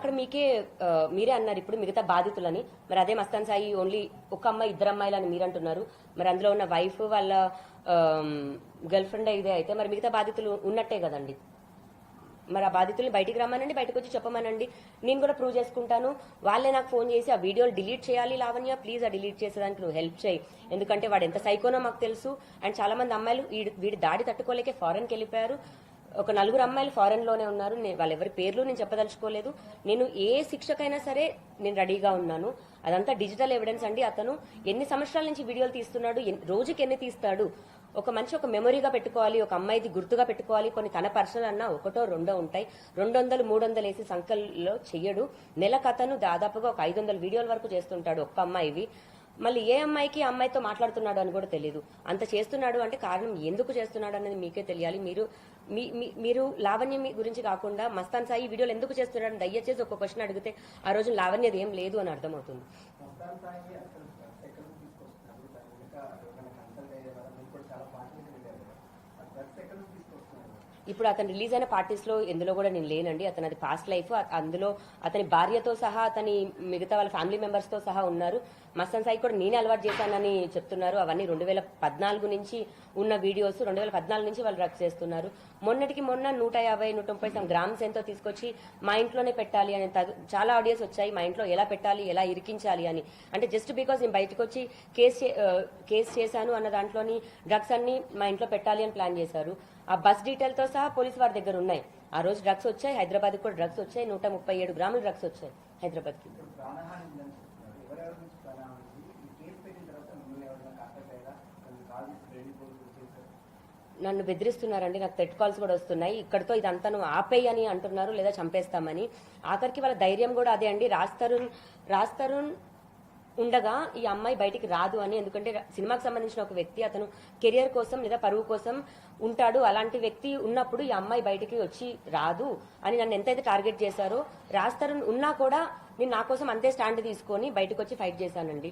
అక్కడ మీరే అన్నారు ఇప్పుడు మిగతా బాధితులని. మరి అదే మస్తాన్ సాయి ఓన్లీ ఒక అమ్మాయి 2 అమ్మాయిలు అని మీరు అంటున్నారు. మరి అందులో ఉన్న వైఫ్ వాళ్ళ గర్ల్ ఫ్రెండ్ ఇదే అయితే మరి మిగతా బాధితులు ఉన్నట్టే కదండి. మరి ఆ బాధితుల్ని బయటికి రమ్మనండి, బయటకు వచ్చి చెప్పమనండి, నేను కూడా ప్రూవ్ చేసుకుంటాను. వాళ్ళే నాకు ఫోన్ చేసి ఆ వీడియోలు డిలీట్ చేయాలి లావణ్య, ప్లీజ్ ఆ డిలీట్ చేసేదానికి నువ్వు హెల్ప్ చేయి, ఎందుకంటే వాడు ఎంత సైకోనో మాకు తెలుసు. అండ్ చాలా మంది అమ్మాయిలు వీడి దాడి తట్టుకోలేకే ఫారెన్కి వెళ్ళిపోయారు. ఒక 4 అమ్మాయిలు ఫారెన్ లోనే ఉన్నారు. వాళ్ళెవరి పేర్లు నేను చెప్పదలుచుకోలేదు. నేను ఏ శిక్షకైనా సరే నేను రెడీగా ఉన్నాను. అదంతా డిజిటల్ ఎవిడెన్స్ అండి. అతను ఎన్ని సంవత్సరాల నుంచి వీడియోలు తీస్తున్నాడు, రోజుకి ఎన్ని తీస్తాడు, ఒక మనిషి ఒక మెమొరీగా పెట్టుకోవాలి, ఒక అమ్మాయిది గుర్తుగా పెట్టుకోవాలి. కొన్ని తన పర్సనల్ అన్నా 1 2 ఉంటాయి. 200 300 వేసి సంఖ్యలో చెయ్యడు. నెలకు అతను దాదాపుగా ఒక 500 వీడియోల వరకు చేస్తుంటాడు ఒక్క అమ్మాయివి. మళ్ళీ ఏ అమ్మాయికి అమ్మాయితో మాట్లాడుతున్నాడు అని కూడా తెలియదు. అంత చేస్తున్నాడు అంటే కారణం ఎందుకు చేస్తున్నాడు అనేది మీకే తెలియాలి. మీరు లావణ్య గురించి కాకుండా మస్తాన్ సాయి వీడియోలు ఎందుకు చేస్తున్నాడు దయచేసి ఒక క్వశ్చన్ అడిగితే ఆ రోజు లావణ్యది ఏం లేదు అని అర్థమవుతుంది. ఇప్పుడు అతను రిలీజ్ అయిన పార్టీస్ లో ఎందులో కూడా నేను లేనండి. అతను అది పాస్ట్ లైఫ్. అందులో అతని భార్యతో సహా అతని మిగతా వాళ్ళ ఫ్యామిలీ మెంబర్స్ తో సహా ఉన్నారు. మస్తాన్ సాయి కూడా నేనే అలవాటు చేశానని చెప్తున్నారు. అవన్నీ 2014 నుంచి ఉన్న వీడియోస్. 2014 నుంచి వాళ్ళు డ్రగ్స్ చేస్తున్నారు. మొన్నటికి మొన్న 150 130 గ్రామ్స్ ఎంతో తీసుకొచ్చి మా ఇంట్లోనే పెట్టాలి అని చాలా ఆడియోస్ వచ్చాయి. మా ఇంట్లో ఎలా పెట్టాలి, ఎలా ఇరికించాలి అని. అంటే జస్ట్ బికాస్ నేను బయటకు వచ్చి కేసు చేశాను అన్న దాంట్లోని డ్రగ్స్ అన్ని మా ఇంట్లో పెట్టాలి అని ప్లాన్ చేశారు. ఆ బస్ డీటెయిల్ తో సహా పోలీసు వారి దగ్గర ఉన్నాయి. ఆ రోజు డ్రగ్స్ వచ్చాయి. హైదరాబాద్ కూడా డ్రగ్స్ వచ్చాయి. 137 గ్రాములు డ్రగ్స్ వచ్చాయి హైదరాబాద్ కి. నన్ను బెదిరిస్తున్నారండి. నాకు థ్రెట్ కాల్స్ కూడా వస్తున్నాయి. ఇక్కడతో ఇదంతా నువ్వు ఆపేయి అని అంటున్నారు, లేదా చంపేస్తామని. ఆఖరికి వాళ్ళ ధైర్యం కూడా అదే అండి. రాజ్ తరుణ్ ఉండగా ఈ అమ్మాయి బయటికి రాదు అని. ఎందుకంటే సినిమాకి సంబంధించిన ఒక వ్యక్తి అతను కెరియర్ కోసం లేదా పరువు కోసం ఉంటాడు. అలాంటి వ్యక్తి ఉన్నప్పుడు ఈ అమ్మాయి బయటికి వచ్చి రాదు అని నన్ను ఎంతైతే టార్గెట్ చేశారో, రాజ్ తరుణ్ ఉన్నా కూడా నేను నా కోసం అంతే స్టాండ్ తీసుకొని బయటకు వచ్చి ఫైట్ చేశానండి.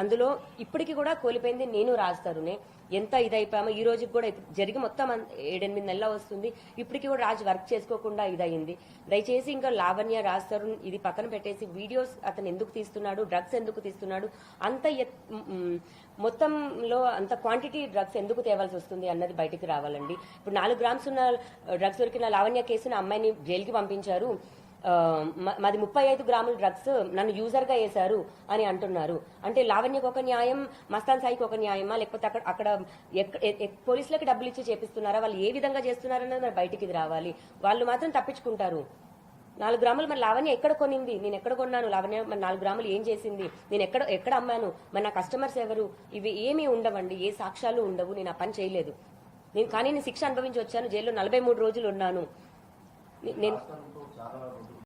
అందులో ఇప్పటికి కూడా కోల్పోయింది నేను, రాజ్ తరుణే. ఎంత ఇదైపోయామో ఈ రోజుకి కూడా జరిగి మొత్తం 7-8 నెలలు వస్తుంది. ఇప్పటికి కూడా రాజ్ వర్క్ చేసుకోకుండా ఇదయింది. దయచేసి ఇంకా లావణ్య, రాజ్ తరుణ్ ఇది పక్కన పెట్టేసి వీడియోస్ అతను ఎందుకు తీస్తున్నాడు, డ్రగ్స్ ఎందుకు తీస్తున్నాడు, అంత మొత్తంలో అంత క్వాంటిటీ డ్రగ్స్ ఎందుకు తేవాల్సి వస్తుంది అన్నది బయటికి రావాలండి. ఇప్పుడు 4 గ్రామ్స్ ఉన్న డ్రగ్స్ దొరికిన లావణ్య కేసును అమ్మాయిని జైలుకి పంపించారు. మాది 35 గ్రాముల డ్రగ్స్ నన్ను యూజర్ గా వేశారు అని అంటున్నారు. అంటే లావణ్యకు ఒక న్యాయం, మస్తాన్ సాయికి ఒక న్యాయమా, లేకపోతే అక్కడ పోలీసులకు డబ్బులు ఇచ్చి చేపిస్తున్నారా, వాళ్ళు ఏ విధంగా చేస్తున్నారన్నది మరి బయటికి రావాలి. వాళ్ళు మాత్రం తప్పించుకుంటారు. 4 గ్రాములు మరి లావణ్య ఎక్కడ కొనింది, నేను ఎక్కడ కొన్నాను, లావణ్య మరి 4 గ్రాములు ఏం చేసింది, నేను ఎక్కడ అమ్మాను, మరి నా కస్టమర్స్ ఎవరు, ఇవి ఏమీ ఉండవండి. ఏ సాక్ష్యాలు ఉండవు. నేను ఆ పని చేయలేదు. కానీ నేను శిక్ష అనుభవించి వచ్చాను. జైల్లో 43 రోజులు ఉన్నాను నేను.